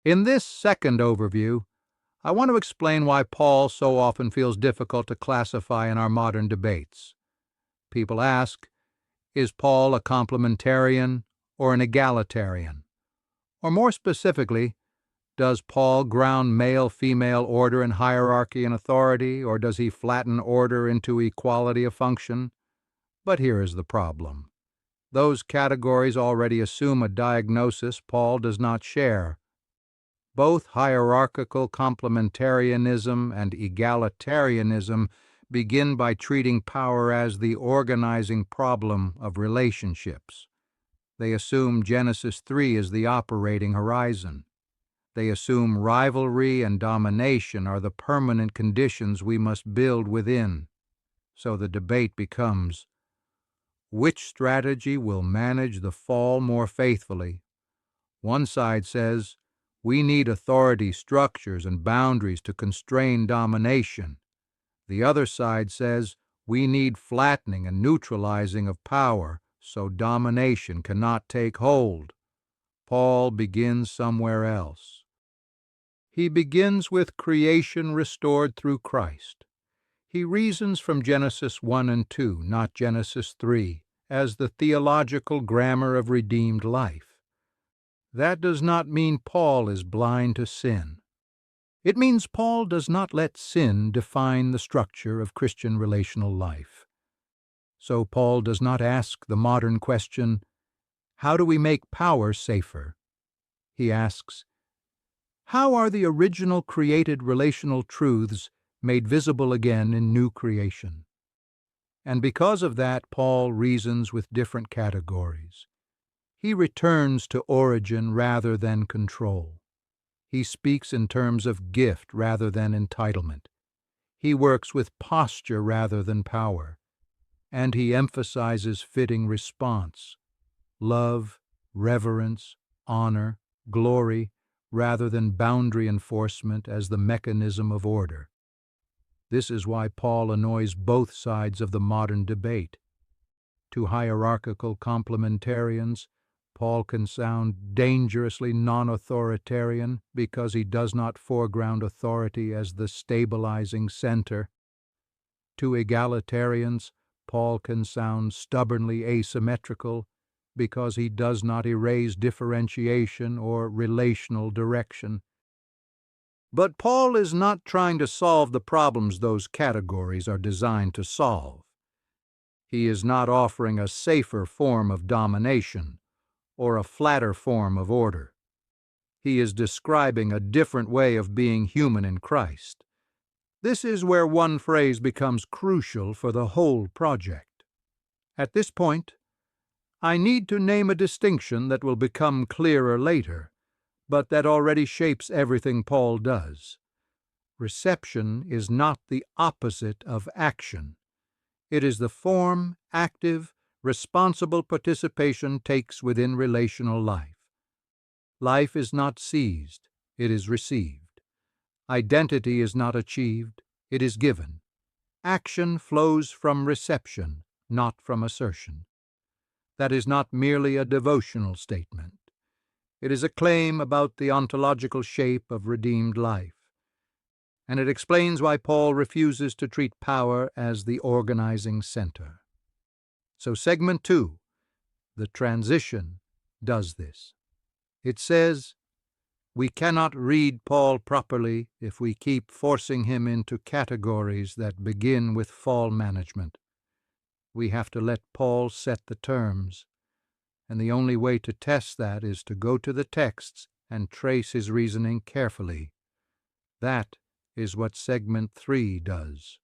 In this second overview, I want to explain why Paul so often feels difficult to classify in our modern debates. People ask, is Paul a complementarian or an egalitarian? Or more specifically, does Paul ground male-female order in hierarchy and authority, or does he flatten order into equality of function? But here is the problem. Those categories already assume a diagnosis Paul does not share. Both hierarchical complementarianism and egalitarianism begin by treating power as the organizing problem of relationships. They assume Genesis 3 is the operating horizon. They assume rivalry and domination are the permanent conditions we must build within. So the debate becomes, which strategy will manage the fall more faithfully? One side says, we need authority structures and boundaries to constrain domination. The other side says, we need flattening and neutralizing of power so domination cannot take hold. Paul begins somewhere else. He begins with creation restored through Christ. He reasons from Genesis 1 and 2, not Genesis 3, as the theological grammar of redeemed life. That does not mean Paul is blind to sin. It means Paul does not let sin define the structure of Christian relational life. So Paul does not ask the modern question, how do we make power safer? He asks, how are the original created relational truths made visible again in new creation? And because of that, Paul reasons with different categories. He returns to origin rather than control. He speaks in terms of gift rather than entitlement. He works with posture rather than power. And he emphasizes fitting response, love, reverence, honor, glory, rather than boundary enforcement as the mechanism of order. This is why Paul annoys both sides of the modern debate. To hierarchical complementarians, Paul can sound dangerously non-authoritarian because he does not foreground authority as the stabilizing center. To egalitarians, Paul can sound stubbornly asymmetrical because he does not erase differentiation or relational direction. But Paul is not trying to solve the problems those categories are designed to solve. He is not offering a safer form of domination or a flatter form of order. He is describing a different way of being human in Christ. This is where one phrase becomes crucial for the whole project. At this point, I need to name a distinction that will become clearer later, but that already shapes everything Paul does. Reception is not the opposite of action. It is the form active, responsible participation takes within relational life. Life is not seized, it is received. Identity is not achieved, it is given. Action flows from reception, not from assertion. That is not merely a devotional statement. It is a claim about the ontological shape of redeemed life. And it explains why Paul refuses to treat power as the organizing center. So segment 2, the transition, does this. It says, we cannot read Paul properly if we keep forcing him into categories that begin with fall management. We have to let Paul set the terms, and the only way to test that is to go to the texts and trace his reasoning carefully. That is what segment 3 does.